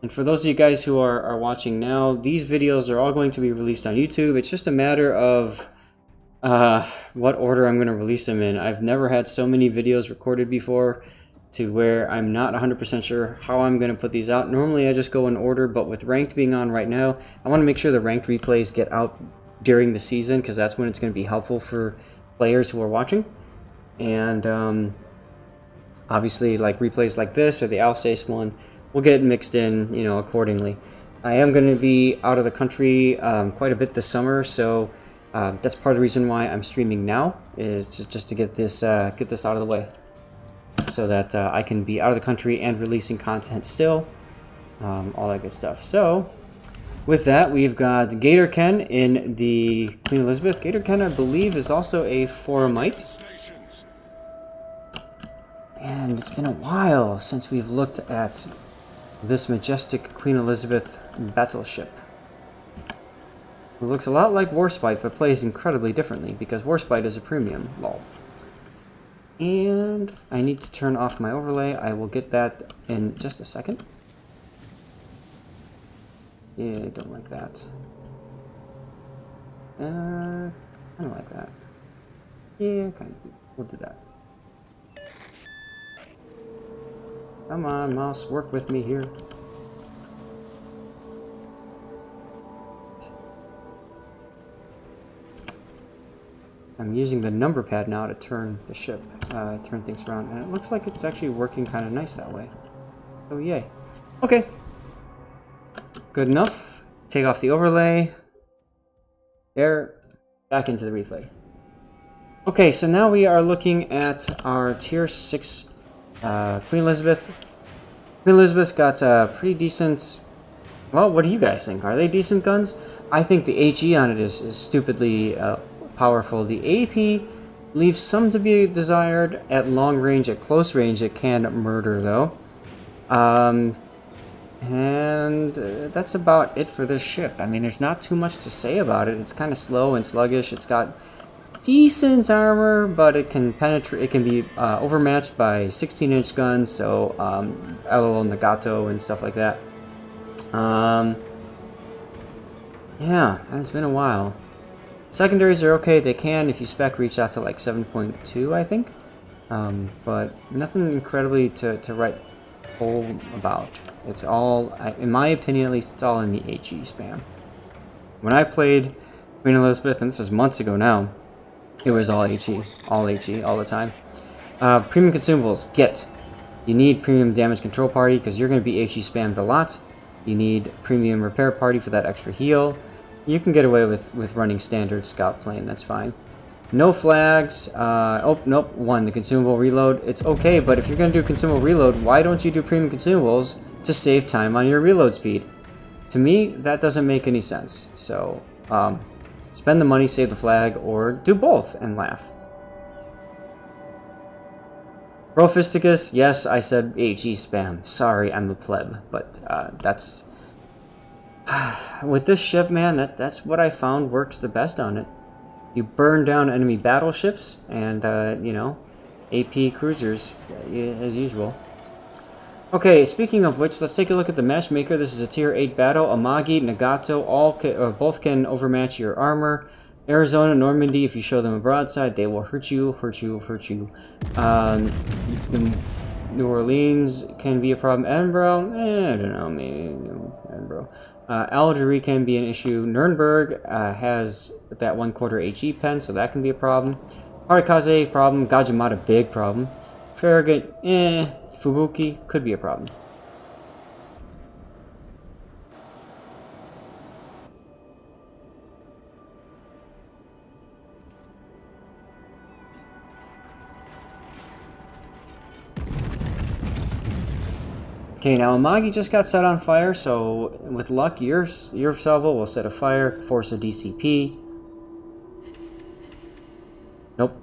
And for those of you guys who are watching now, these videos are all going to be released on YouTube. It's just a matter of what order I'm going to release them in. I've never had so many videos recorded before to where I'm not 100% sure how I'm going to put these out. Normally I just go in order, but with ranked being on right now, I want to make sure the ranked replays get out during the season, because that's when it's going to be helpful for players who are watching. And obviously, like replays like this or the Alsace one will get mixed in, you know, accordingly. I am going to be out of the country quite a bit this summer, so that's part of the reason why I'm streaming now, is just to get this out of the way, so that I can be out of the country and releasing content still, all that good stuff. So with that, we've got Gator Ken in the Queen Elizabeth. Gator Ken, I believe, is also a Foramite. And it's been a while since we've looked at this majestic Queen Elizabeth battleship. It looks a lot like Warspite, but plays incredibly differently, because Warspite is a premium, lol. And I need to turn off my overlay. I will get that in just a second. Yeah, I don't like that. I don't like that. Yeah, kind of. We'll do that. Come on, mouse, work with me here. I'm using the number pad now to turn the ship, turn things around, and it looks like it's actually working kind of nice that way. So yay. Okay. Good enough. Take off the overlay. There. Back into the replay. Okay, so now we are looking at our tier 6 Queen Elizabeth. Queen Elizabeth's got a pretty decent... Well, what do you guys think? Are they decent guns? I think the HE on it is stupidly powerful. The AP leaves some to be desired at long range. At close range, it can murder, though. And that's about it for this ship. I mean, there's not too much to say about it. It's kind of slow and sluggish. It's got decent armor, but it can penetrate. It can be overmatched by 16-inch guns, so LOL Nagato and stuff like that. Yeah, it's been a while. Secondaries are okay. They can, if you spec, reach out to like 7.2, I think. But nothing incredibly to write home about. It's all, in my opinion at least, it's all in the HE spam. When I played Queen Elizabeth, and this is months ago now, it was all HE, all the time. Premium consumables, get. You need premium damage control party, because you're going to be HE spammed a lot. You need premium repair party for that extra heal. You can get away with running standard scout plane, that's fine. No flags. Oh, nope, one, the consumable reload. It's okay, but if you're going to do consumable reload, why don't you do premium consumables to save time on your reload speed? To me, that doesn't make any sense. So, spend the money, save the flag, or do both and laugh. Profisticus, yes, I said HE spam. Sorry, I'm a pleb, but that's... With this ship, man, that's what I found works the best on it. You burn down enemy battleships and, you know, AP cruisers, as usual. Okay, speaking of which, let's take a look at the Matchmaker. This is a tier 8 battle. Amagi, Nagato, both can overmatch your armor. Arizona, Normandy, if you show them a broadside, they will hurt you. New Orleans can be a problem. Edinburgh, I don't know, maybe Edinburgh. Algeria can be an issue. Nuremberg has that 1/4 HE pen, so that can be a problem. Harikaze, problem. Gajimata, big problem. Farragut, Fubuki, could be a problem. Okay, now Amagi just got set on fire, so with luck, your salvo will set a fire, force a DCP. Nope.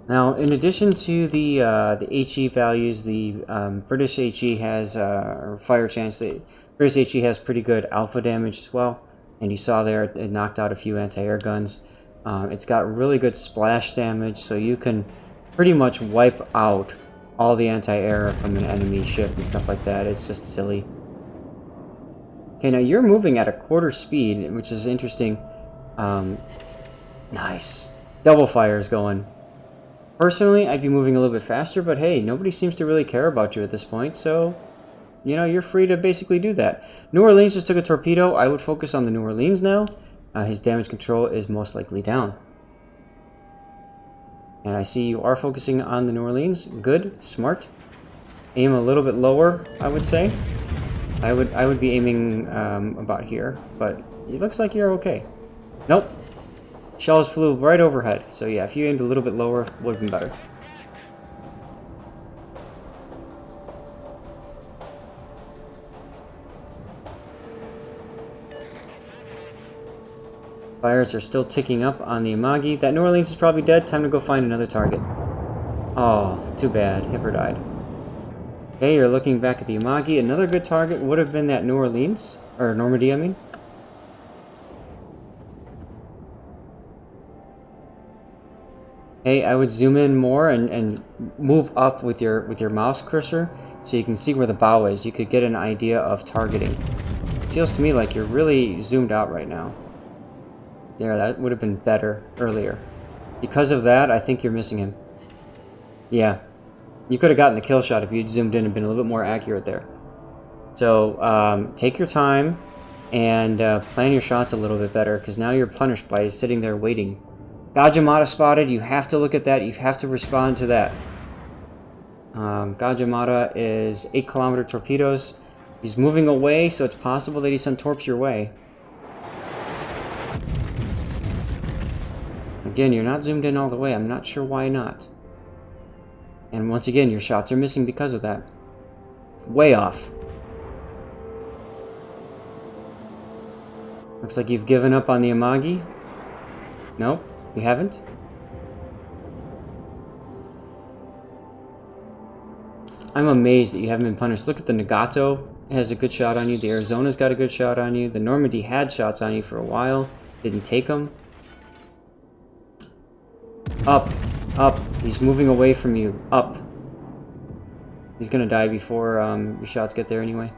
Now, in addition to the HE values, the British HE has fire chance. The British HE has pretty good alpha damage as well, and you saw there it knocked out a few anti-air guns. It's got really good splash damage, so you can pretty much wipe out all the anti-air from an enemy ship and stuff like that. It's just silly. Okay, now you're moving at a quarter speed, which is interesting. Nice. Double fire is going. Personally, I'd be moving a little bit faster, but hey, nobody seems to really care about you at this point, so, you know, you're free to basically do that. New Orleans just took a torpedo. I would focus on the New Orleans now. His damage control is most likely down. And I see you are focusing on the New Orleans. Good, smart. Aim a little bit lower, I would say. I would be aiming about here, but it looks like you're okay. Nope. Shells flew right overhead, so yeah, if you aimed a little bit lower, would have been better. Fires are still ticking up on the Amagi. That New Orleans is probably dead. Time to go find another target. Oh, too bad. Hipper died. Okay, you're looking back at the Amagi. Another good target would have been that New Orleans. Or Normandy, I mean. Hey, I would zoom in more and move up with your mouse cursor so you can see where the bow is. You could get an idea of targeting. It feels to me like you're really zoomed out right now. There, that would have been better earlier. Because of that, I think you're missing him. Yeah. You could have gotten the kill shot if you'd zoomed in and been a little bit more accurate there. So, take your time and plan your shots a little bit better, because now you're punished by sitting there waiting. Gajimata spotted. You have to look at that. You have to respond to that. Gajimata is 8-kilometer torpedoes. He's moving away, so it's possible that he sent torps your way. Again, you're not zoomed in all the way. I'm not sure why not. And once again, your shots are missing because of that. Way off. Looks like you've given up on the Amagi. Nope. You haven't? I'm amazed that you haven't been punished. Look at the Nagato. It has a good shot on you. The Arizona's got a good shot on you. The Normandy had shots on you for a while. Didn't take them. Up. Up. He's moving away from you. Up. He's gonna die before your shots get there anyway.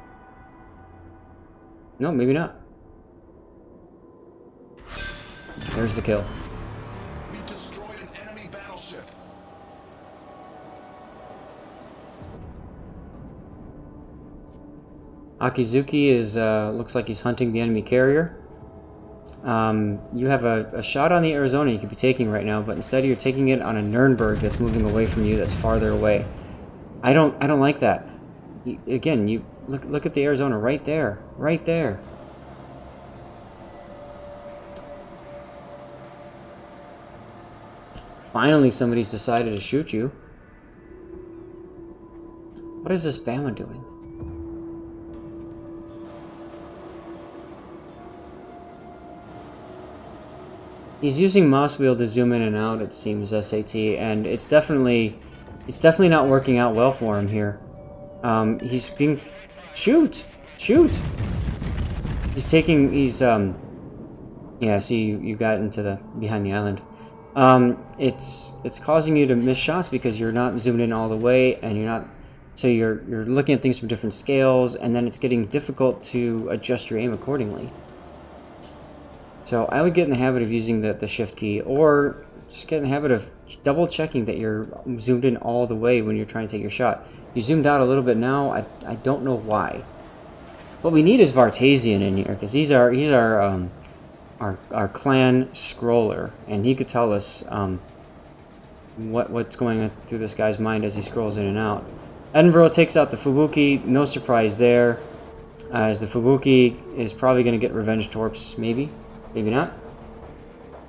No, maybe not. There's the kill. Akizuki is looks like he's hunting the enemy carrier. You have a shot on the Arizona you could be taking right now, but instead you're taking it on a Nuremberg that's moving away from you, that's farther away. I don't like that. Again, you look at the Arizona right there, right there. Finally, somebody's decided to shoot you. What is this Bama doing? He's using mouse wheel to zoom in and out, it seems, SAT, and it's definitely not working out well for him here. He's being... Shoot! Shoot! Yeah, see, you got into the... behind the island. It's causing you to miss shots because you're not zoomed in all the way, and you're not... So you're looking at things from different scales, and then it's getting difficult to adjust your aim accordingly. So I would get in the habit of using the shift key, or just get in the habit of double checking that you're zoomed in all the way when you're trying to take your shot. You zoomed out a little bit now. I don't know why. What we need is Vartasian in here, because he's our clan scroller, and he could tell us what's going on through this guy's mind as he scrolls in and out. Edinburgh takes out the Fubuki. No surprise there, as the Fubuki is probably going to get revenge torps, maybe. Maybe not.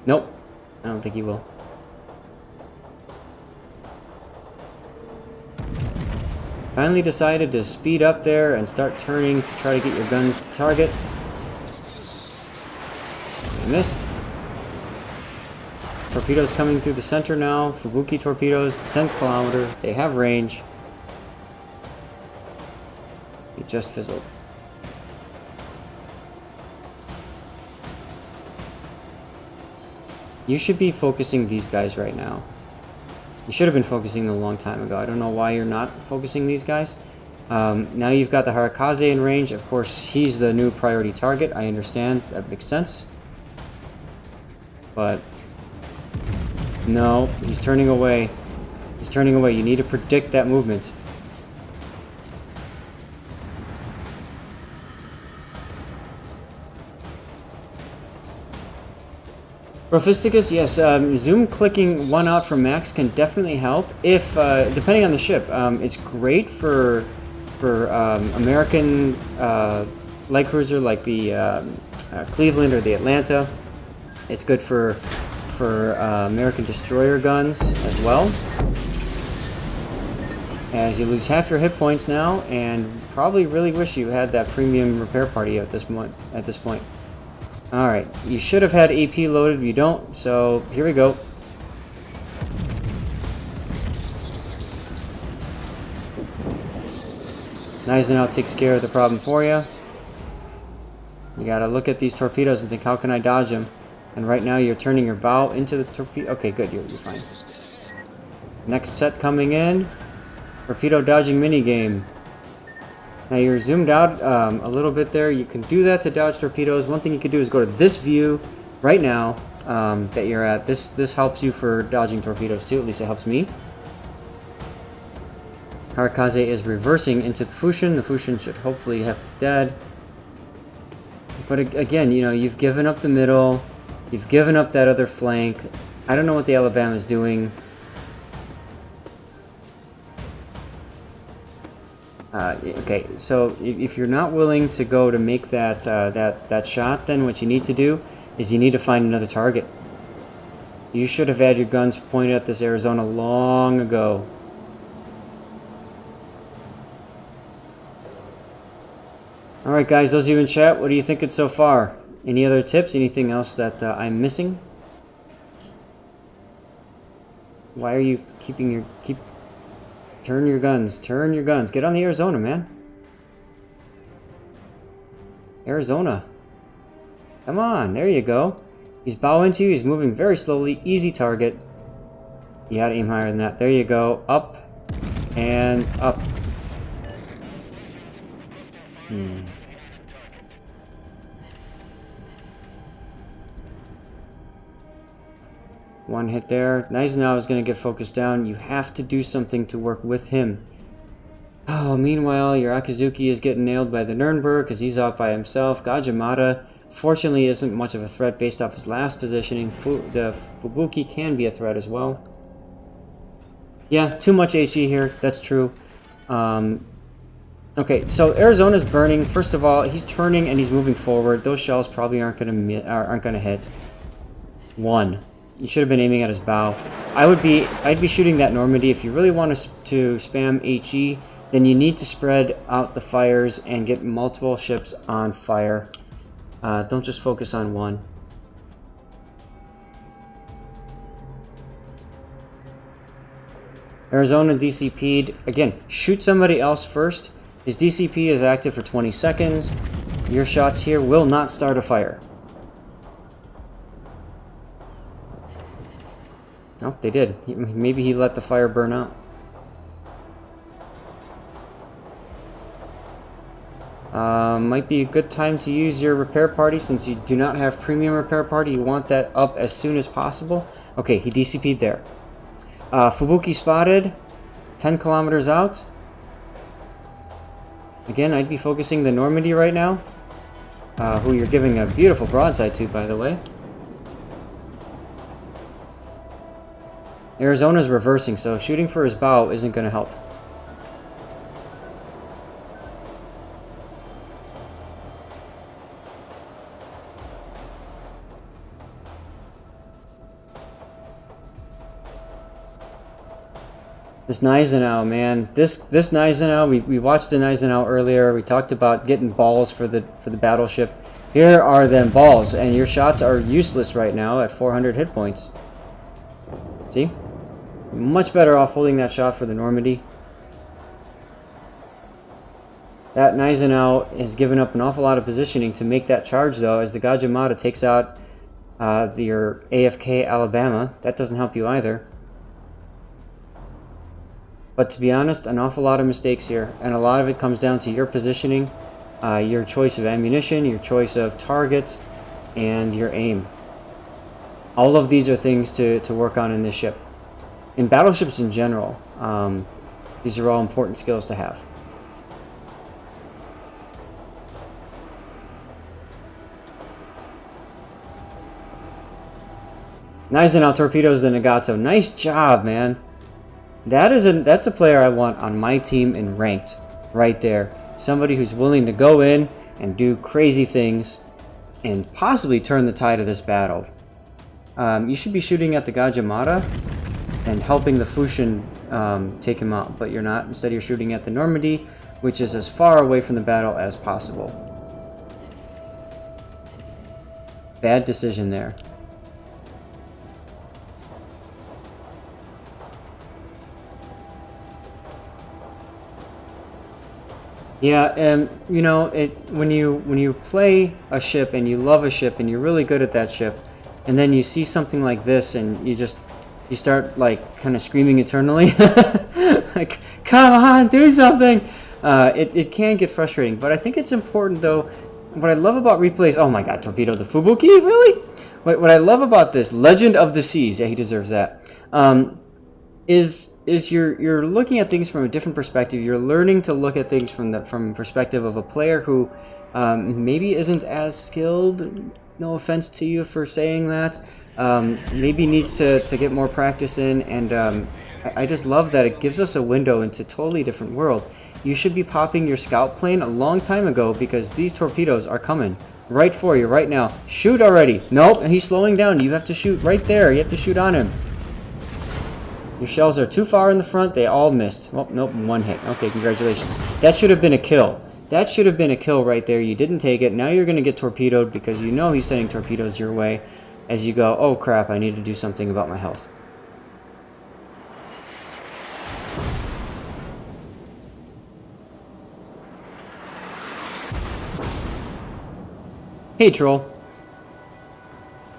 Nope. I don't think he will. Finally decided to speed up there and start turning to try to get your guns to target. You missed. Torpedoes coming through the center now. Fubuki torpedoes, 10 kilometer. They have range. It just fizzled. You should be focusing these guys right now. You should have been focusing them a long time ago. I don't know why you're not focusing these guys. Now you've got the Harakaze in range. Of course, he's the new priority target. I understand. That makes sense. But no, he's turning away. He's turning away. You need to predict that movement. Prophisticus, yes, zoom clicking one out from max can definitely help if, depending on the ship. It's great for American light cruiser like the Cleveland or the Atlanta. It's good for American destroyer guns as well. As you lose half your hit points now, and probably really wish you had that premium repair party at this point. Alright, you should have had AP loaded, you don't, so here we go. Eisenhower takes care of the problem for you. You gotta look at these torpedoes and think, how can I dodge them? And right now you're turning your bow into the torpedo. Okay, good, you're fine. Next set coming in. Torpedo dodging minigame. Now you're zoomed out a little bit there. You can do that to dodge torpedoes. One thing you could do is go to this view right now that you're at. This helps you for dodging torpedoes too. At least it helps me. Harakaze is reversing into the Fushin. The Fushin should hopefully have dead. But again, you know, you've given up the middle. You've given up that other flank. I don't know what the Alabama's doing. Okay, so if you're not willing to go to make that that shot, then what you need to do is you need to find another target. You should have had your guns pointed at this Arizona long ago. Alright guys, those of you in chat, what are you thinking so far? Any other tips? Anything else that I'm missing? Why are you turn your guns, turn your guns. Get on the Arizona, man. Arizona. Come on, there you go. He's bowing to you, he's moving very slowly, easy target. You gotta aim higher than that. There you go, up and up. One hit there. Eisenhower is going to get focused down. You have to do something to work with him. Oh, meanwhile, your Akizuki is getting nailed by the Nuremberg because he's out by himself. Gajimata, fortunately, isn't much of a threat based off his last positioning. The Fubuki can be a threat as well. Yeah, too much HE here. That's true. Okay, so Arizona's burning. First of all, he's turning and he's moving forward. Those shells probably aren't gonna hit. One. You should have been aiming at his bow. I'd be shooting that Normandy. If you really want to spam HE, then you need to spread out the fires and get multiple ships on fire. Don't just focus on one. Arizona DCP'd. Again, shoot somebody else first. His DCP is active for 20 seconds. Your shots here will not start a fire. Oh, they did. Maybe he let the fire burn out. Might be a good time to use your repair party since you do not have premium repair party. You want that up as soon as possible. Okay, he DCP'd there. Fubuki spotted. 10 kilometers out. Again, I'd be focusing the Normandy right now. Who you're giving a beautiful broadside to, by the way. Arizona's reversing, so shooting for his bow isn't going to help. This Gneisenau, man. This Gneisenau, we watched the Gneisenau earlier. We talked about getting balls for the battleship. Here are them balls, and your shots are useless right now at 400 hit points. See? Much better off holding that shot for the Normandy. That Gneisenau has given up an awful lot of positioning to make that charge, though, as the Gajimata takes out your AFK Alabama. That doesn't help you either. But to be honest, an awful lot of mistakes here, and a lot of it comes down to your positioning, your choice of ammunition, your choice of target, and your aim. All of these are things to work on in this ship. In battleships in general, these are all important skills to have. Nice, and out torpedoes the Nagato. Nice job, man. That's a player I want on my team in ranked, right there. Somebody who's willing to go in and do crazy things and possibly turn the tide of this battle. You should be shooting at the Gajimata and helping the Fushin take him out, but you're not. Instead, you're shooting at the Normandy, which is as far away from the battle as possible. Bad decision there. Yeah, you know, when you play a ship and you love a ship and you're really good at that ship, and then you see something like this and you start like kind of screaming eternally, like, come on, do something. It can get frustrating, but I think it's important though. What I love about replays, oh my God, torpedo the Fubuki, really? What I love about this Legend of the Seas, yeah, he deserves that. Is you're looking at things from a different perspective. You're learning to look at things from perspective of a player who maybe isn't as skilled. No offense to you for saying that. Maybe needs to get more practice in, and I just love that it gives us a window into a totally different world. You should be popping your scout plane a long time ago because these torpedoes are coming right for you right now. Shoot already. Nope, he's slowing down. You have to shoot right there. You have to shoot on him. Your shells are too far in the front. They all missed. Oh, nope, one hit. Okay, congratulations. That should have been a kill. That should have been a kill right there. You didn't take it. Now you're going to get torpedoed because you know he's sending torpedoes your way as you go, oh crap, I need to do something about my health. Hey, Troll.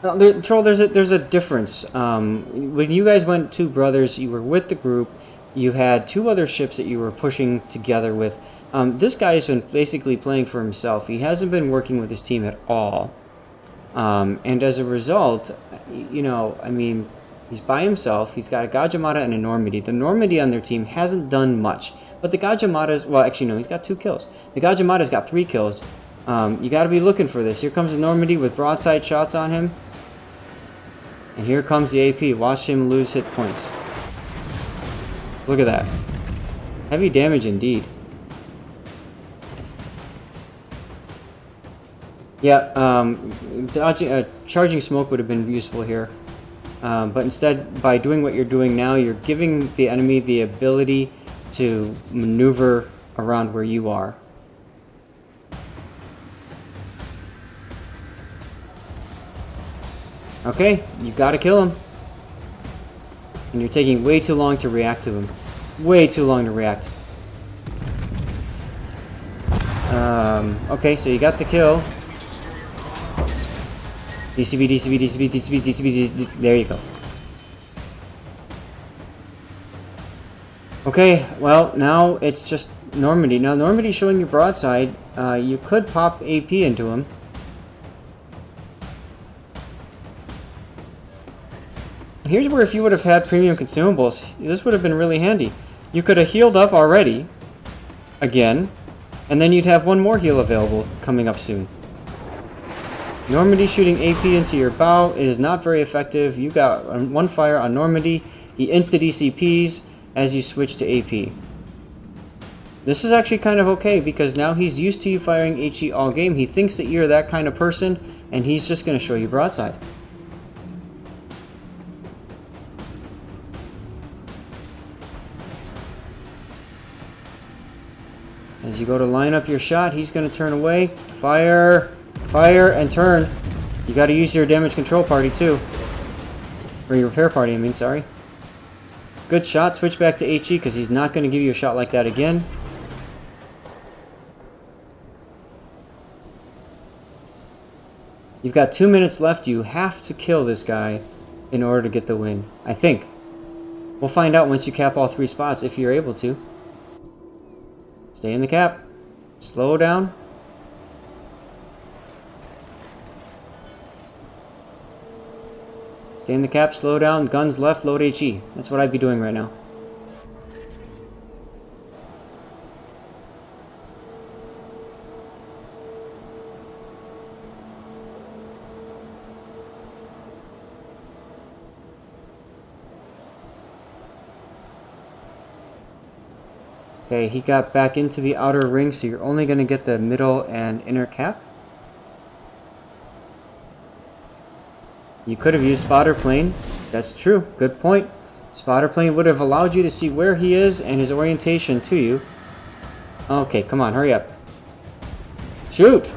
Troll, there's a difference. When you guys went two brothers, you were with the group. You had two other ships that you were pushing together with. This guy has been basically playing for himself. He hasn't been working with his team at all. And as a result, you know, I mean, he's by himself. He's got a Gajimata and a Normandy. The Normandy on their team hasn't done much. But the Gajimata's, well, actually, no, he's got 2 kills. The Gajimata's got 3 kills. You got to be looking for this. Here comes the Normandy with broadside shots on him. And here comes the AP. Watch him lose hit points. Look at that. Heavy damage indeed. Yeah, charging smoke would have been useful here. But instead, by doing what you're doing now, you're giving the enemy the ability to maneuver around where you are. Okay, you gotta kill him. And you're taking way too long to react to him. Way too long to react. Okay, so you got the kill. DCB, DCB, DCB, DCB, DCB, there you go. Okay, well, now it's just Normandy. Now, Normandy's showing you broadside. You could pop AP into him. Here's where if you would have had premium consumables, this would have been really handy. You could have healed up already, again, and then you'd have one more heal available coming up soon. Normandy shooting AP into your bow is not very effective. You got one fire on Normandy. He insta-DCPs as you switch to AP. This is actually kind of okay because now he's used to you firing HE all game. He thinks that you're that kind of person, and he's just going to show you broadside. As you go to line up your shot, he's going to turn away. Fire! Fire and turn. You got to use your damage control party too. Or your repair party, I mean, sorry. Good shot. Switch back to HE because he's not going to give you a shot like that again. You've got 2 minutes left. You have to kill this guy in order to get the win. I think. We'll find out once you cap all 3 spots if you're able to. Stay in the cap. Slow down. Stay in the cap, slow down, guns left, load HE. That's what I'd be doing right now. Okay, he got back into the outer ring, so you're only going to get the middle and inner cap. You could have used spotter plane. That's true. Good point. Spotter plane would have allowed you to see where he is and his orientation to you. Okay, come on, hurry up. Shoot!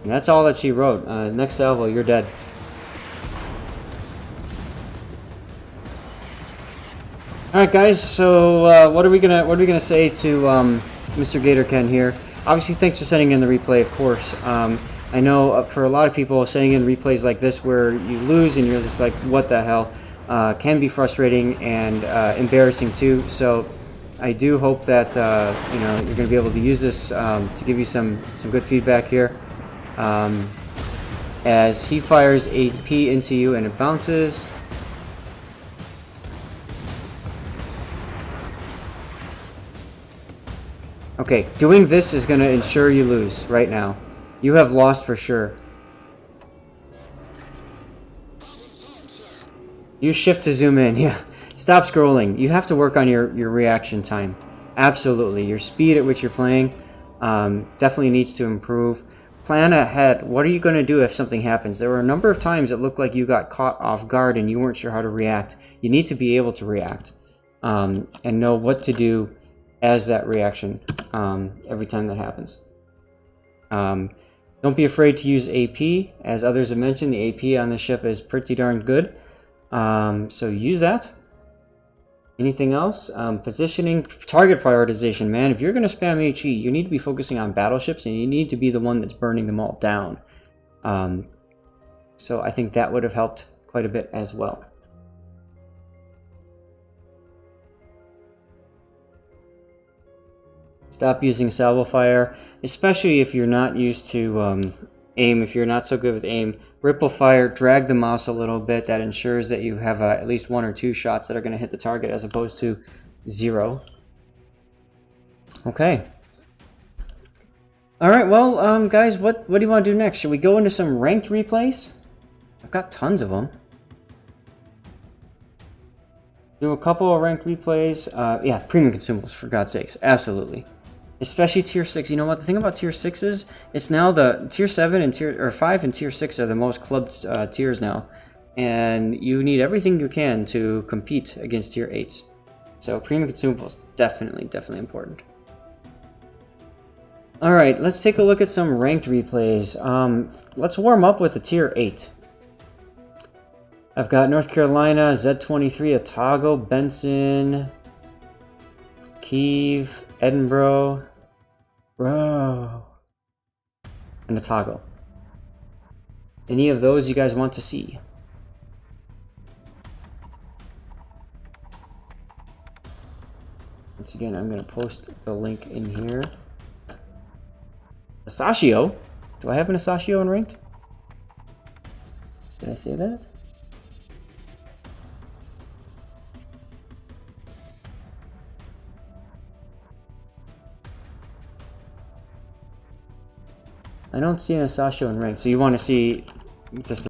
And that's all that she wrote. Next salvo, you're dead. All right, guys. So what are we gonna say to Mr. Gatorken here? Obviously, thanks for sending in the replay, of course. I know for a lot of people, sending in replays like this where you lose and you're just like, what the hell, can be frustrating and embarrassing too. So I do hope that you know, you're going to be able to use this to give you some good feedback here. As he fires AP into you and it bounces. Okay, doing this is going to ensure you lose right now. You have lost for sure. Use shift to zoom in. Yeah. Stop scrolling. You have to work on your reaction time. Absolutely. Your speed at which you're playing definitely needs to improve. Plan ahead. What are you going to do if something happens? There were a number of times it looked like you got caught off guard and you weren't sure how to react. You need to be able to react and know what to do as that reaction every time that happens. Don't be afraid to use AP. As others have mentioned, the AP on the ship is pretty darn good. So use that. Anything else? Positioning, target prioritization, man. If you're going to spam HE, you need to be focusing on battleships and you need to be the one that's burning them all down. So I think that would have helped quite a bit as well. Stop using salvo fire, especially if you're not used to aim, if you're not so good with aim. Ripple fire, drag the mouse a little bit. That ensures that you have at least 1 or 2 shots that are going to hit the target as opposed to 0. Okay. Alright, well, guys, what do you want to do next? Should we go into some ranked replays? I've got tons of them. Do a couple of ranked replays. Yeah, premium consumables, for God's sakes. Absolutely. Especially tier 6. You know what? The thing about tier 6 is, it's now the tier 7 and tier 5 and tier 6 are the most clubbed tiers now. And you need everything you can to compete against tier 8s. So premium consumables, definitely important. Alright, let's take a look at some ranked replays. Let's warm up with the tier 8. I've got North Carolina, Z23, Otago, Benson, Kyiv, Edinburgh, bro, and Otago. Any of those you guys want to see? Once again, I'm going to post the link in here. Asashio? Do I have an Asashio in ranked? Did I say that? I don't see an Asashio in rank, so you want to see just